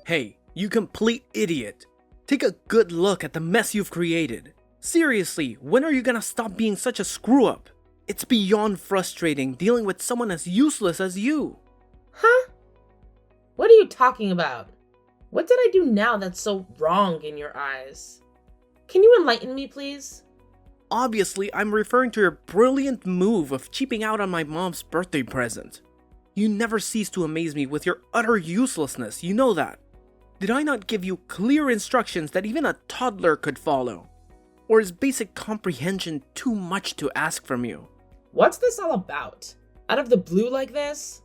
Hey, you complete idiot. Take a good look at the mess you've created. Seriously, when are you gonna stop being such a screw-up? It's beyond frustrating dealing with someone as useless as you. Huh? What are you talking about? What did I do now that's so wrong in your eyes? Can you enlighten me, please? Obviously, I'm referring to your brilliant move of cheaping out on my mom's birthday present. You never cease to amaze me with your utter uselessness, you know that. Did I not give you clear instructions that even a toddler could follow? Or is basic comprehension too much to ask from you? What's this all about? Out of the blue like this?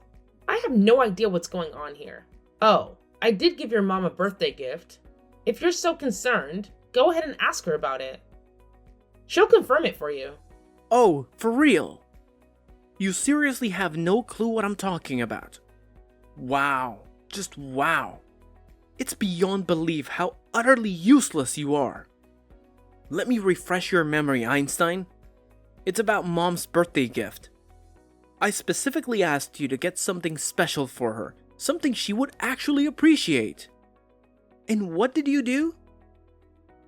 I have no idea what's going on here. Oh, I did give your mom a birthday gift. If you're so concerned, go ahead and ask her about it. She'll confirm it for you. Oh, for real? You seriously have no clue what I'm talking about? Wow, just wow. It's beyond belief how utterly useless you are. Let me refresh your memory, Einstein. It's about Mom's birthday gift. I specifically asked you to get something special for her, something she would actually appreciate. And what did you do?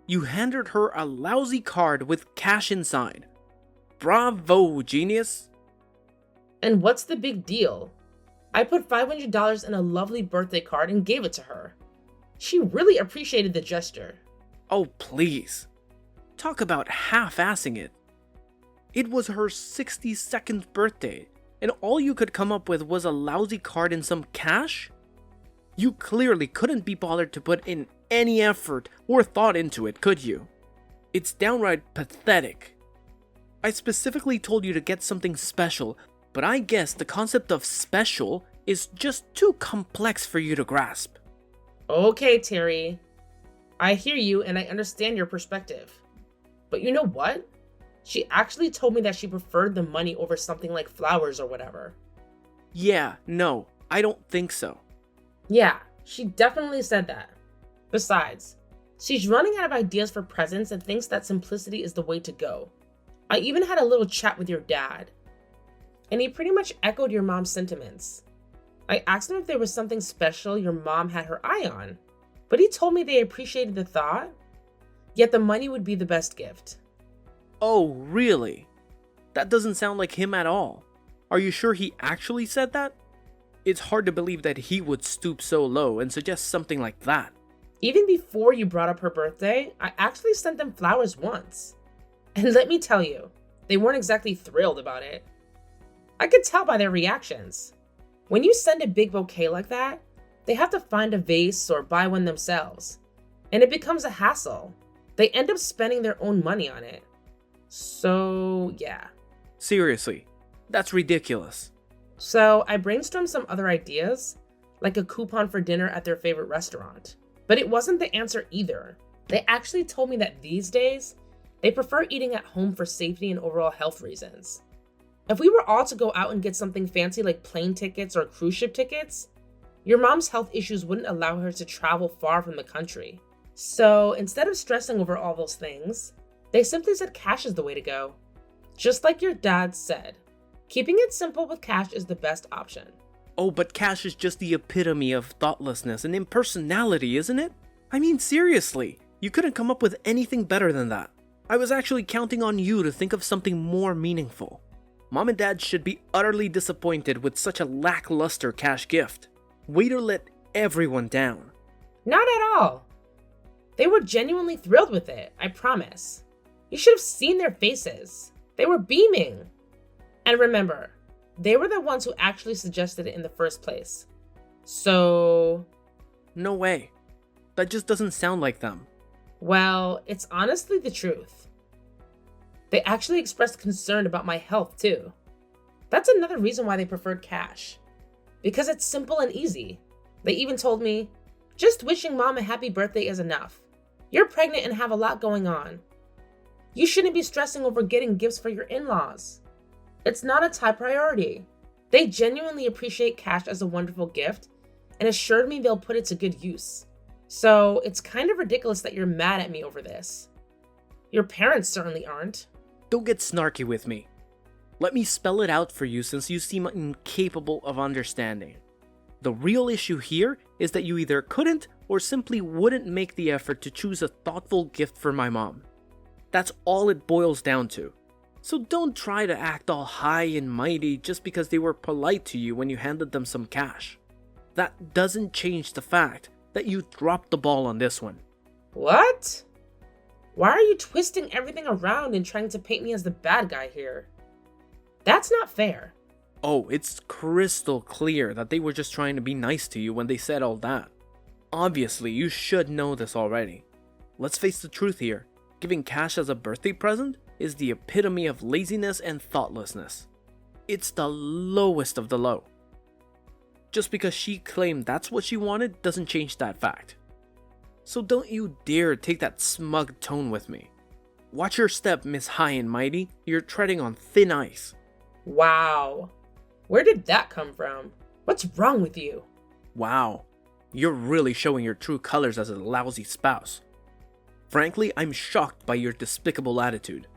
You handed her a lousy card with cash inside. Bravo, genius! And what's the big deal? I put $500 in a lovely birthday card and gave it to her. She really appreciated the gesture. Oh, please. Talk about half-assing it. It was her 62nd birthday, and all you could come up with was a lousy card and some cash? You clearly couldn't be bothered to put in any effort or thought into it, could you? It's downright pathetic. I specifically told you to get something special, but I guess the concept of special is just too complex for you to grasp. Okay, Terry. I hear you and I understand your perspective. But you know what? She actually told me that she preferred the money over something like flowers or whatever. Yeah, no, I don't think so. Yeah, she definitely said that. Besides, she's running out of ideas for presents and thinks that simplicity is the way to go. I even had a little chat with your dad, and he pretty much echoed your mom's sentiments. I asked him if there was something special your mom had her eye on, but he told me they appreciated the thought, yet the money would be the best gift. Oh, really? That doesn't sound like him at all. Are you sure he actually said that? It's hard to believe that he would stoop so low and suggest something like that. Even before you brought up her birthday, I actually sent them flowers once. And let me tell you, they weren't exactly thrilled about it. I could tell by their reactions. When you send a big bouquet like that, they have to find a vase or buy one themselves. And it becomes a hassle. They end up spending their own money on it. So, yeah. Seriously, that's ridiculous. So I brainstormed some other ideas, like a coupon for dinner at their favorite restaurant. But it wasn't the answer either. They actually told me that these days, they prefer eating at home for safety and overall health reasons. If we were all to go out and get something fancy like plane tickets or cruise ship tickets, your mom's health issues wouldn't allow her to travel far from the country. So instead of stressing over all those things, they simply said cash is the way to go. Just like your dad said, keeping it simple with cash is the best option. Oh, but cash is just the epitome of thoughtlessness and impersonality, isn't it? I mean, seriously, you couldn't come up with anything better than that. I was actually counting on you to think of something more meaningful. Mom and Dad should be utterly disappointed with such a lackluster cash gift. Way to let everyone down. Not at all. They were genuinely thrilled with it, I promise. You should have seen their faces. They were beaming. And remember, they were the ones who actually suggested it in the first place. So... No way. That just doesn't sound like them. Well, it's honestly the truth. They actually expressed concern about my health too. That's another reason why they preferred cash. Because it's simple and easy. They even told me, just wishing mom a happy birthday is enough. You're pregnant and have a lot going on. You shouldn't be stressing over getting gifts for your in-laws. It's not a top priority. They genuinely appreciate cash as a wonderful gift and assured me they'll put it to good use. So it's kind of ridiculous that you're mad at me over this. Your parents certainly aren't. Don't get snarky with me. Let me spell it out for you since you seem incapable of understanding. The real issue here is that you either couldn't or simply wouldn't make the effort to choose a thoughtful gift for my mom. That's all it boils down to. So don't try to act all high and mighty just because they were polite to you when you handed them some cash. That doesn't change the fact that you dropped the ball on this one. What? Why are you twisting everything around and trying to paint me as the bad guy here? That's not fair. Oh, it's crystal clear that they were just trying to be nice to you when they said all that. Obviously, you should know this already. Let's face the truth here. Giving cash as a birthday present is the epitome of laziness and thoughtlessness. It's the lowest of the low. Just because she claimed that's what she wanted doesn't change that fact. So don't you dare take that smug tone with me. Watch your step, Miss High and Mighty. You're treading on thin ice. Wow. Where did that come from? What's wrong with you? Wow. You're really showing your true colors as a lousy spouse. Frankly, I'm shocked by your despicable attitude.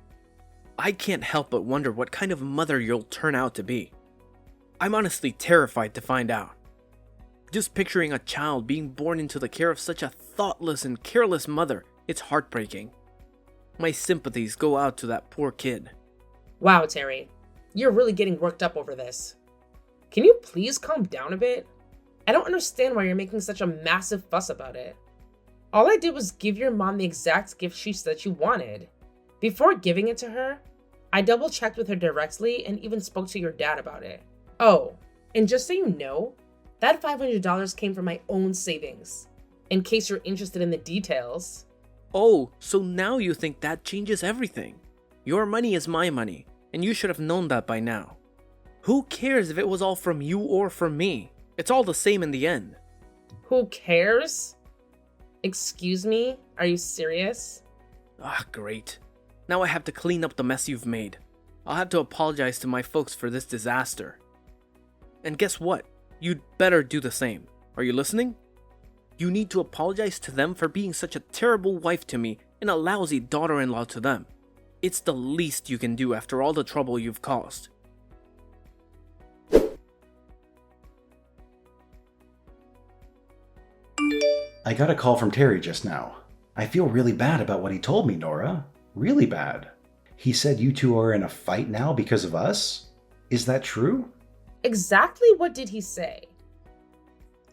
I can't help but wonder what kind of mother you'll turn out to be. I'm honestly terrified to find out. Just picturing a child being born into the care of such a thoughtless and careless mother, it's heartbreaking. My sympathies go out to that poor kid. Wow, Terry. You're really getting worked up over this. Can you please calm down a bit? I don't understand why you're making such a massive fuss about it. All I did was give your mom the exact gift she said she wanted. Before giving it to her, I double checked with her directly and even spoke to your dad about it. Oh, and just so you know, that $500 came from my own savings, in case you're interested in the details. Oh, so now you think that changes everything. Your money is my money, and you should have known that by now. Who cares if it was all from you or from me? It's all the same in the end. Who cares? Excuse me? Are you serious? Ah, great. Now I have to clean up the mess you've made. I'll have to apologize to my folks for this disaster. And guess what? You'd better do the same. Are you listening? You need to apologize to them for being such a terrible wife to me and a lousy daughter-in-law to them. It's the least you can do after all the trouble you've caused. I got a call from Terry just now. I feel really bad about what he told me, Nora. Really bad. He said you two are in a fight now because of us? Is that true? Exactly what did he say?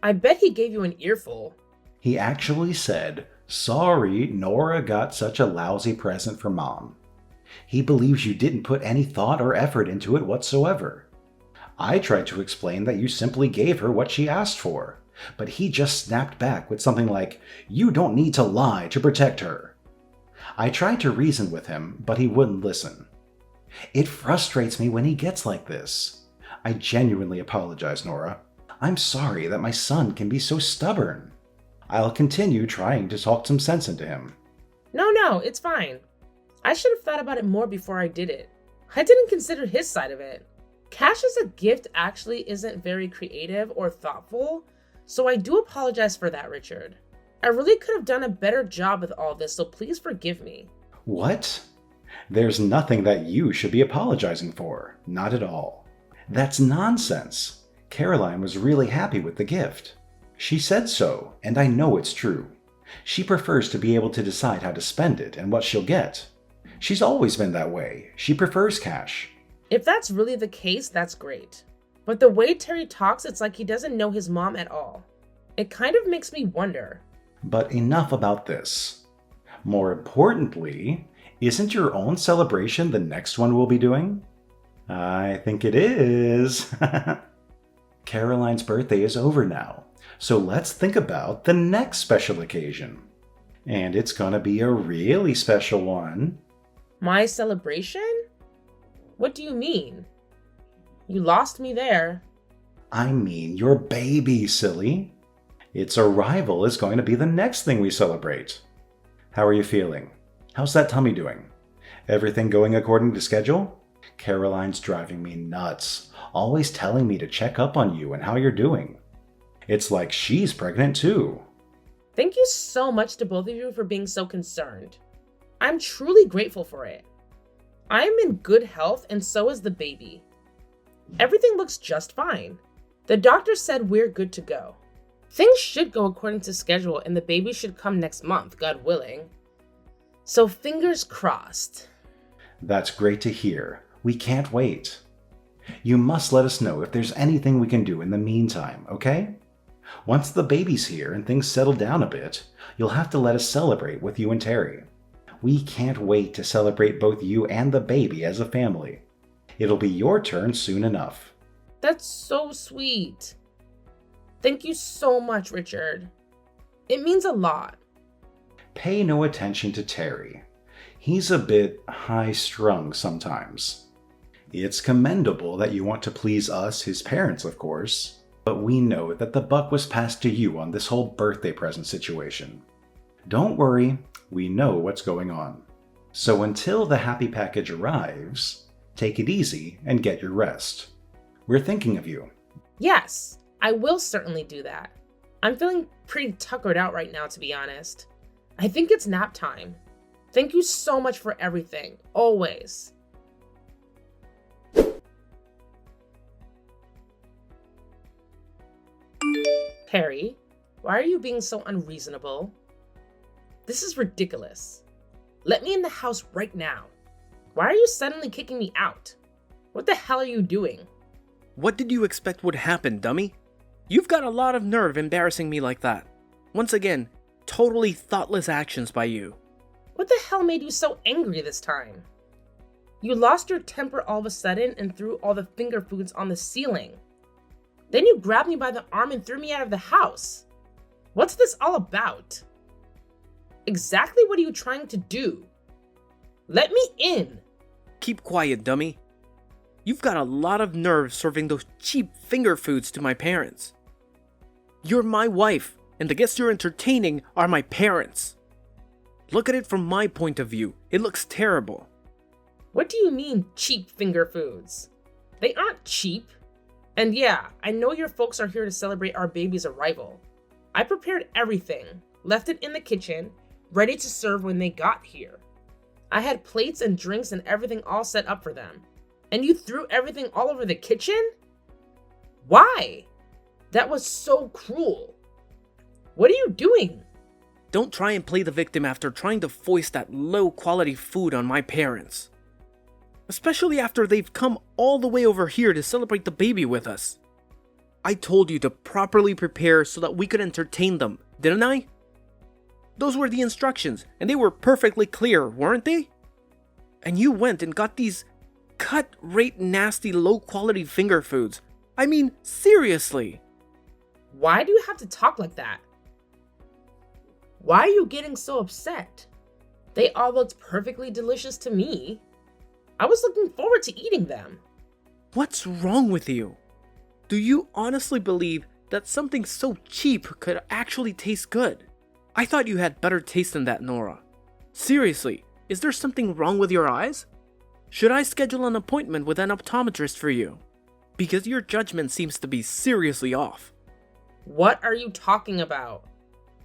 I bet he gave you an earful. He actually said, "Sorry, Nora got such a lousy present for Mom." He believes you didn't put any thought or effort into it whatsoever. I tried to explain that you simply gave her what she asked for, but he just snapped back with something like, "You don't need to lie to protect her." I tried to reason with him, but he wouldn't listen. It frustrates me when he gets like this. I genuinely apologize, Nora. I'm sorry that my son can be so stubborn. I'll continue trying to talk some sense into him. No, it's fine. I should have thought about it more before I did it. I didn't consider his side of it. Cash as a gift actually isn't very creative or thoughtful, so I do apologize for that, Richard. I really could have done a better job with all this, so please forgive me. What? There's nothing that you should be apologizing for. Not at all. That's nonsense. Caroline was really happy with the gift. She said so, and I know it's true. She prefers to be able to decide how to spend it and what she'll get. She's always been that way. She prefers cash. If that's really the case, that's great. But the way Terry talks, it's like he doesn't know his mom at all. It kind of makes me wonder. But enough about this. More importantly, isn't your own celebration the next one we'll be doing? I think it is. Caroline's birthday is over now, so let's think about the next special occasion. And it's gonna be a really special one. My celebration? What do you mean? You lost me there. I mean your baby, silly. Its arrival is going to be the next thing we celebrate. How are you feeling? How's that tummy doing? Everything going according to schedule? Caroline's driving me nuts, always telling me to check up on you and how you're doing. It's like she's pregnant too. Thank you so much to both of you for being so concerned. I'm truly grateful for it. I am in good health and so is the baby. Everything looks just fine. The doctor said we're good to go. Things should go according to schedule and the baby should come next month, God willing. So fingers crossed. That's great to hear. We can't wait. You must let us know if there's anything we can do in the meantime, okay? Once the baby's here and things settle down a bit, you'll have to let us celebrate with you and Terry. We can't wait to celebrate both you and the baby as a family. It'll be your turn soon enough. That's so sweet. Thank you so much, Richard. It means a lot. Pay no attention to Terry. He's a bit high-strung sometimes. It's commendable that you want to please us, his parents, of course, but we know that the buck was passed to you on this whole birthday present situation. Don't worry, we know what's going on. So until the happy package arrives, take it easy and get your rest. We're thinking of you. Yes, I will certainly do that. I'm feeling pretty tuckered out right now, to be honest. I think it's nap time. Thank you so much for everything, always. Harry, why are you being so unreasonable? This is ridiculous. Let me in the house right now. Why are you suddenly kicking me out? What the hell are you doing? What did you expect would happen, dummy? You've got a lot of nerve embarrassing me like that. Once again, totally thoughtless actions by you. What the hell made you so angry this time? You lost your temper all of a sudden and threw all the finger foods on the ceiling. Then you grabbed me by the arm and threw me out of the house. What's this all about? Exactly what are you trying to do? Let me in. Keep quiet, dummy. You've got a lot of nerve serving those cheap finger foods to my parents. You're my wife, and the guests you're entertaining are my parents. Look at it from my point of view. It looks terrible. What do you mean, cheap finger foods? They aren't cheap. And yeah, I know your folks are here to celebrate our baby's arrival. I prepared everything, left it in the kitchen, ready to serve when they got here. I had plates and drinks and everything all set up for them. And you threw everything all over the kitchen? Why? That was so cruel. What are you doing? Don't try and play the victim after trying to foist that low-quality food on my parents. Especially after they've come all the way over here to celebrate the baby with us. I told you to properly prepare so that we could entertain them, didn't I? Those were the instructions, and they were perfectly clear, weren't they? And you went and got these cut-rate nasty low-quality finger foods. I mean, seriously. Why do you have to talk like that? Why are you getting so upset? They all looked perfectly delicious to me. I was looking forward to eating them. What's wrong with you? Do you honestly believe that something so cheap could actually taste good? I thought you had better taste than that, Nora. Seriously, is there something wrong with your eyes? Should I schedule an appointment with an optometrist for you? Because your judgment seems to be seriously off. What are you talking about?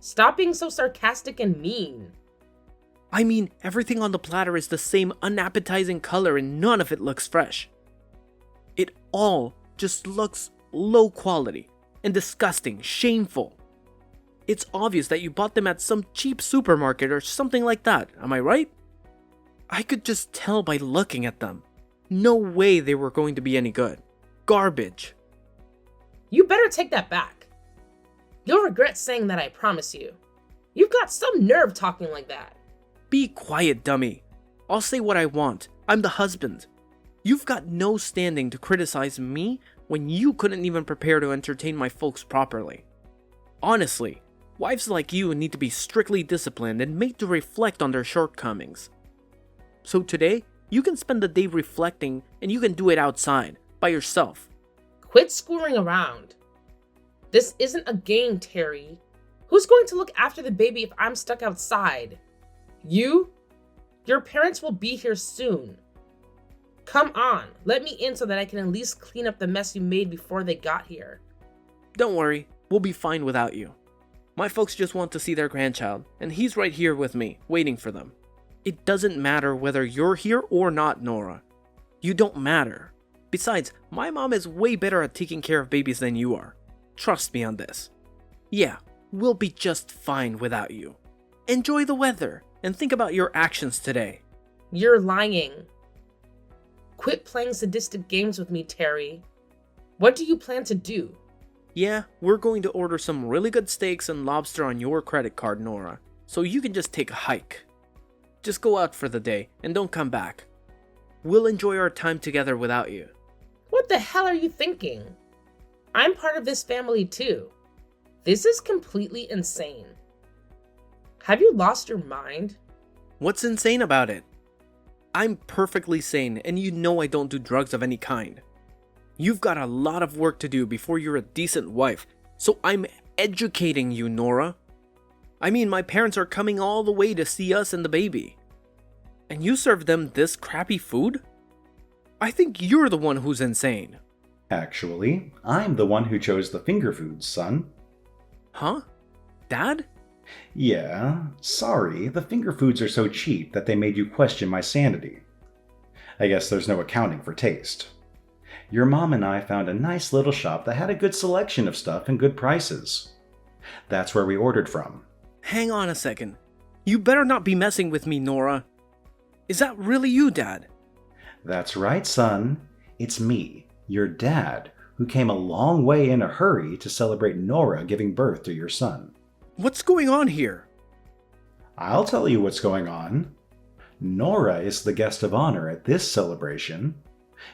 Stop being so sarcastic and mean. I mean, everything on the platter is the same unappetizing color and none of it looks fresh. It all just looks low quality and disgusting, shameful. It's obvious that you bought them at some cheap supermarket or something like that, am I right? I could just tell by looking at them. No way they were going to be any good. Garbage. You better take that back. You'll regret saying that, I promise you. You've got some nerve talking like that. Be quiet, dummy. I'll say what I want. I'm the husband. You've got no standing to criticize me when you couldn't even prepare to entertain my folks properly. Honestly, wives like you need to be strictly disciplined and made to reflect on their shortcomings. So today, you can spend the day reflecting and you can do it outside, by yourself. Quit screwing around. This isn't a game, Terry. Who's going to look after the baby if I'm stuck outside? You? Your parents will be here soon. Come on, let me in so that I can at least clean up the mess you made before they got here. Don't worry, we'll be fine without you. My folks just want to see their grandchild, and he's right here with me, waiting for them. It doesn't matter whether you're here or not, Nora. You don't matter. Besides, my mom is way better at taking care of babies than you are. Trust me on this. Yeah, we'll be just fine without you. Enjoy the weather and think about your actions today. You're lying. Quit playing sadistic games with me, Terry. What do you plan to do? Yeah, we're going to order some really good steaks and lobster on your credit card, Nora, so you can just take a hike. Just go out for the day and don't come back. We'll enjoy our time together without you. What the hell are you thinking? I'm part of this family too. This is completely insane. Have you lost your mind? What's insane about it? I'm perfectly sane, and you know I don't do drugs of any kind. You've got a lot of work to do before you're a decent wife, so I'm educating you, Nora. I mean, my parents are coming all the way to see us and the baby. And you serve them this crappy food? I think you're the one who's insane. Actually, I'm the one who chose the finger foods, son. Huh? Dad? Yeah, sorry, the finger foods are so cheap that they made you question my sanity. I guess there's no accounting for taste. Your mom and I found a nice little shop that had a good selection of stuff and good prices. That's where we ordered from. Hang on a second. You better not be messing with me, Nora. Is that really you, Dad? That's right, son. It's me, your dad, who came a long way in a hurry to celebrate Nora giving birth to your son. What's going on here? I'll tell you what's going on. Nora is the guest of honor at this celebration.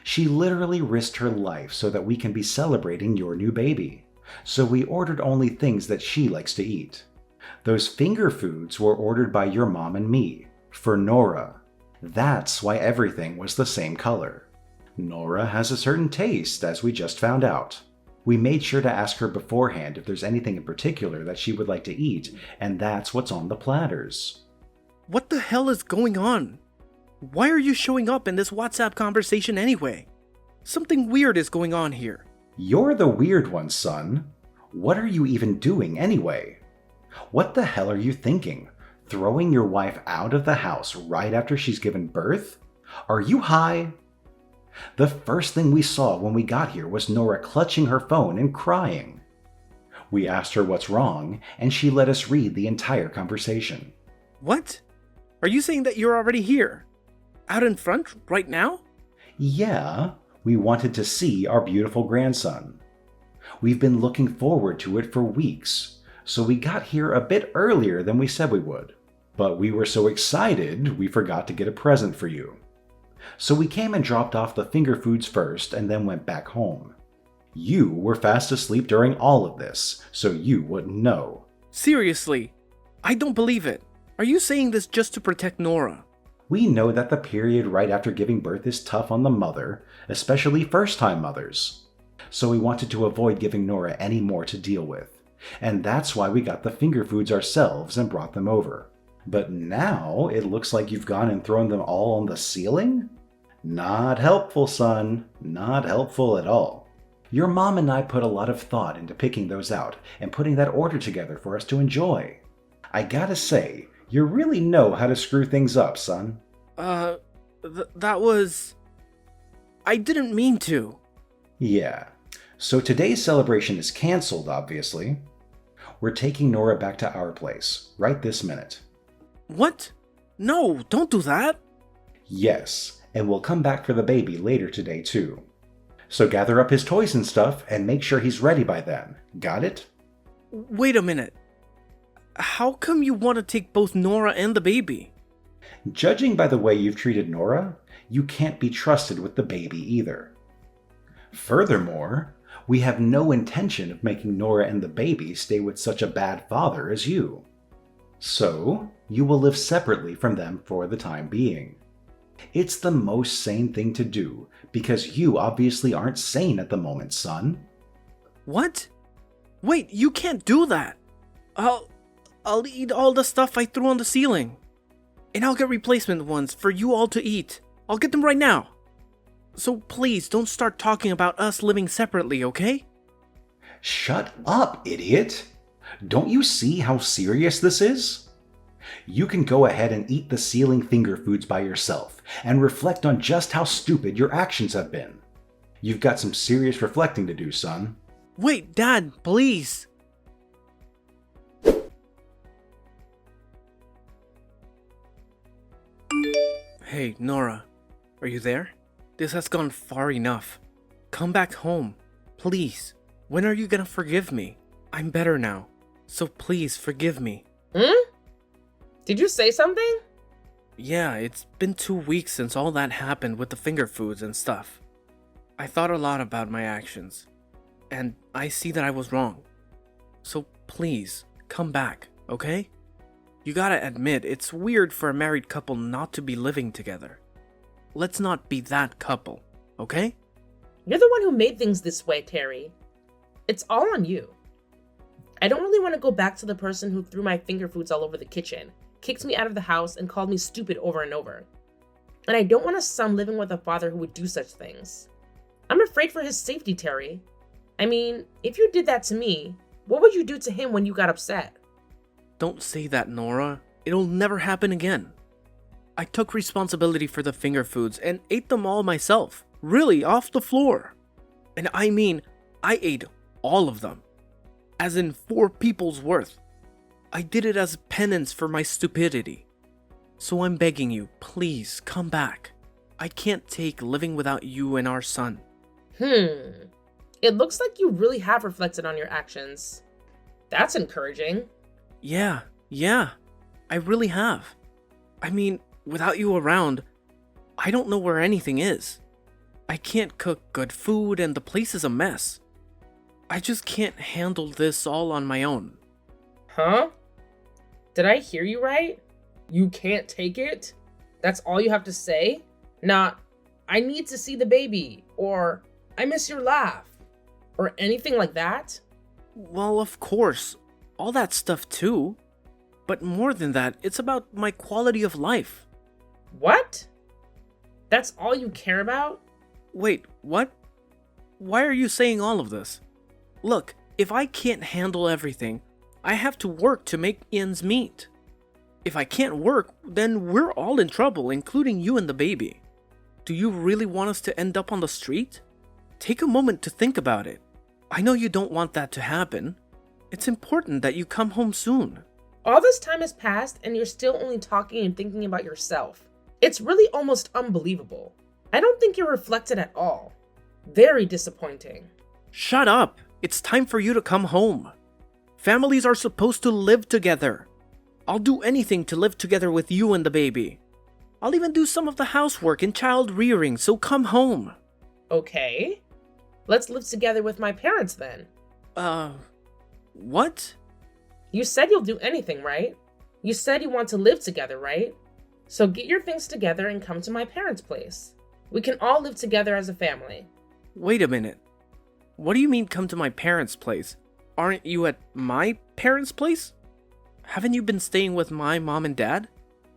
She literally risked her life so that we can be celebrating your new baby. So we ordered only things that she likes to eat. Those finger foods were ordered by your mom and me, for Nora. That's why everything was the same color. Nora has a certain taste, as we just found out. We made sure to ask her beforehand if there's anything in particular that she would like to eat, and that's what's on the platters. What the hell is going on? Why are you showing up in this WhatsApp conversation anyway? Something weird is going on here. You're the weird one, son. What are you even doing anyway? What the hell are you thinking? Throwing your wife out of the house right after she's given birth? Are you high? The first thing we saw when we got here was Nora clutching her phone and crying. We asked her what's wrong, and she let us read the entire conversation. What? Are you saying that you're already here? Out in front, right now? Yeah, we wanted to see our beautiful grandson. We've been looking forward to it for weeks, so we got here a bit earlier than we said we would. But we were so excited, we forgot to get a present for you. So we came and dropped off the finger foods first and then went back home. You were fast asleep during all of this, so you wouldn't know. Seriously, I don't believe it. Are you saying this just to protect Nora? We know that the period right after giving birth is tough on the mother, especially first-time mothers. So we wanted to avoid giving Nora any more to deal with. And that's why we got the finger foods ourselves and brought them over. But now it looks like you've gone and thrown them all on the ceiling? Not helpful, son. Not helpful at all. Your mom and I put a lot of thought into picking those out and putting that order together for us to enjoy. I gotta say, you really know how to screw things up, son. That was... I didn't mean to. Yeah. So today's celebration is canceled, obviously. We're taking Nora back to our place, right this minute. What? No, don't do that. Yes, and we'll come back for the baby later today too. So gather up his toys and stuff and make sure he's ready by then. Got it? Wait a minute. How come you want to take both Nora and the baby? Judging by the way you've treated Nora, you can't be trusted with the baby either. Furthermore, we have no intention of making Nora and the baby stay with such a bad father as you. So, you will live separately from them for the time being. It's the most sane thing to do, because you obviously aren't sane at the moment, son. What? Wait, you can't do that. I'll eat all the stuff I threw on the ceiling. And I'll get replacement ones for you all to eat. I'll get them right now. So please don't start talking about us living separately, okay? Shut up, idiot! Don't you see how serious this is? You can go ahead and eat the ceiling finger foods by yourself and reflect on just how stupid your actions have been. You've got some serious reflecting to do, son. Wait, Dad, please. Hey, Nora, are you there? This has gone far enough. Come back home, please. When are you gonna forgive me? I'm better now, so please forgive me. Did you say something? Yeah, it's been 2 weeks since all that happened with the finger foods and stuff. I thought a lot about my actions, and I see that I was wrong. So please, come back, okay? You gotta admit, it's weird for a married couple not to be living together. Let's not be that couple, okay? You're the one who made things this way, Terry. It's all on you. I don't really want to go back to the person who threw my finger foods all over the kitchen, kicked me out of the house, and called me stupid over and over. And I don't want a son living with a father who would do such things. I'm afraid for his safety, Terry. I mean, if you did that to me, what would you do to him when you got upset? Don't say that, Nora. It'll never happen again. I took responsibility for the finger foods and ate them all myself. Really, off the floor. And I mean, I ate all of them. As in 4 people's worth. I did it as penance for my stupidity. So I'm begging you, please come back. I can't take living without you and our son. It looks like you really have reflected on your actions. That's encouraging. Yeah, I really have. I mean, without you around, I don't know where anything is. I can't cook good food and the place is a mess. I just can't handle this all on my own. Huh? Did I hear you right? You can't take it? That's all you have to say? Not, I need to see the baby, or I miss your laugh, or anything like that? Well, of course, all that stuff too. But more than that, it's about my quality of life. What? That's all you care about? Wait, what? Why are you saying all of this? Look, if I can't handle everything, I have to work to make ends meet. If I can't work, then we're all in trouble, including you and the baby. Do you really want us to end up on the street? Take a moment to think about it. I know you don't want that to happen. It's important that you come home soon. All this time has passed and you're still only talking and thinking about yourself. It's really almost unbelievable. I don't think you're reflected at all. Very disappointing. Shut up! It's time for you to come home. Families are supposed to live together. I'll do anything to live together with you and the baby. I'll even do some of the housework and child rearing, so come home. Okay. Let's live together with my parents then. What? You said you'll do anything, right? You said you want to live together, right? So get your things together and come to my parents' place. We can all live together as a family. Wait a minute. What do you mean come to my parents' place? Aren't you at my parents' place? Haven't you been staying with my mom and dad?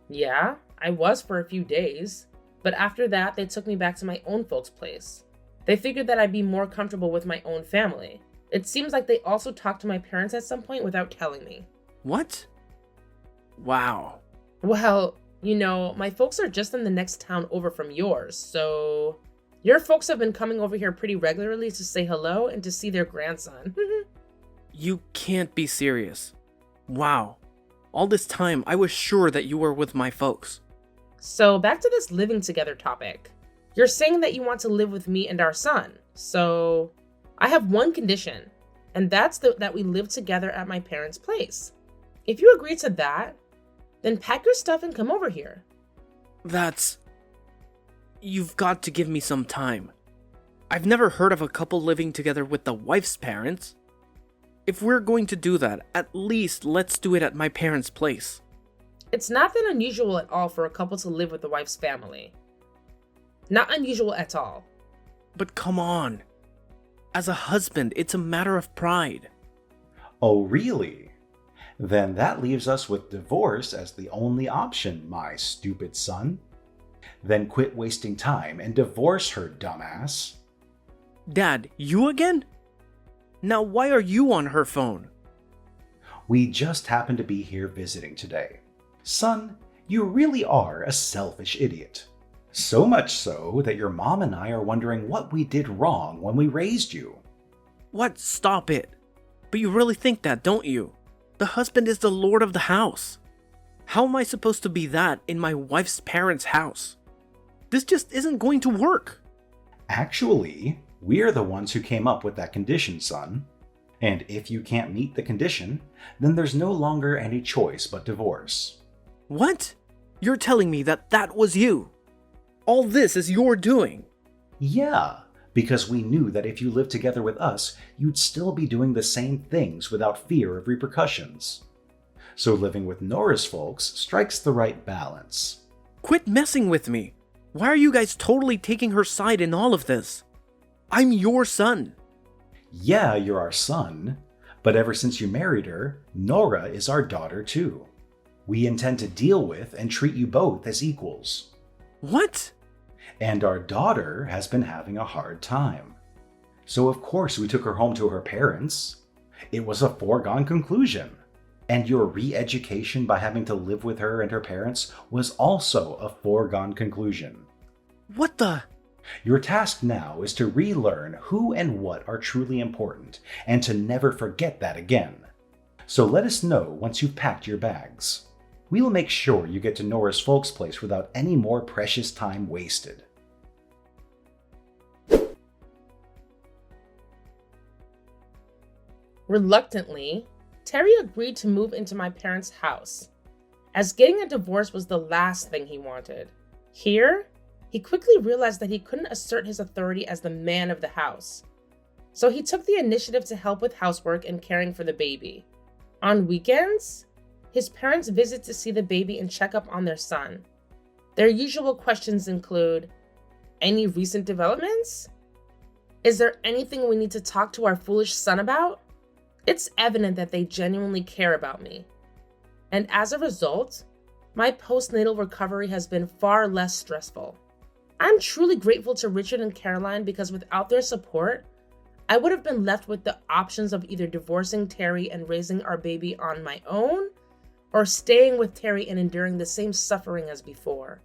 Yeah, I was for a few days. But after that, they took me back to my own folks' place. They figured that I'd be more comfortable with my own family. It seems like they also talked to my parents at some point without telling me. What? Wow. Well, my folks are just in the next town over from yours, so your folks have been coming over here pretty regularly to say hello and to see their grandson. You can't be serious. Wow. All this time, I was sure that you were with my folks. So back to this living together topic. You're saying that you want to live with me and our son, so I have one condition, and that's that we live together at my parents' place. If you agree to that, then pack your stuff and come over here. You've got to give me some time. I've never heard of a couple living together with the wife's parents. If we're going to do that, at least let's do it at my parents' place. It's not that unusual at all for a couple to live with the wife's family. Not unusual at all. But come on. As a husband, it's a matter of pride. Oh, really? Then that leaves us with divorce as the only option, my stupid son. Then quit wasting time and divorce her, dumbass. Dad, you again? Now why are you on her phone? We just happened to be here visiting today. Son, you really are a selfish idiot. So much so that your mom and I are wondering what we did wrong when we raised you. What? Stop it. But you really think that, don't you? The husband is the lord of the house. How am I supposed to be that in my wife's parents' house? This just isn't going to work. Actually, we're the ones who came up with that condition, son. And if you can't meet the condition, then there's no longer any choice but divorce. What? You're telling me that that was you? All this is your doing? Yeah, because we knew that if you lived together with us, you'd still be doing the same things without fear of repercussions. So living with Nora's folks strikes the right balance. Quit messing with me. Why are you guys totally taking her side in all of this? I'm your son. Yeah, you're our son, but ever since you married her, Nora is our daughter too. We intend to deal with and treat you both as equals. What? And our daughter has been having a hard time. So of course we took her home to her parents. It was a foregone conclusion. And your re-education by having to live with her and her parents was also a foregone conclusion. What the? Your task now is to relearn who and what are truly important, and to never forget that again. So let us know once you've packed your bags. We'll make sure you get to Nora's folks' place without any more precious time wasted. Reluctantly, Terry agreed to move into my parents' house, as getting a divorce was the last thing he wanted. Here, he quickly realized that he couldn't assert his authority as the man of the house, so he took the initiative to help with housework and caring for the baby. On weekends, his parents visit to see the baby and check up on their son. Their usual questions include, any recent developments? Is there anything we need to talk to our foolish son about? It's evident that they genuinely care about me. And as a result, my postnatal recovery has been far less stressful. I'm truly grateful to Richard and Caroline because without their support, I would have been left with the options of either divorcing Terry and raising our baby on my own, or staying with Terry and enduring the same suffering as before.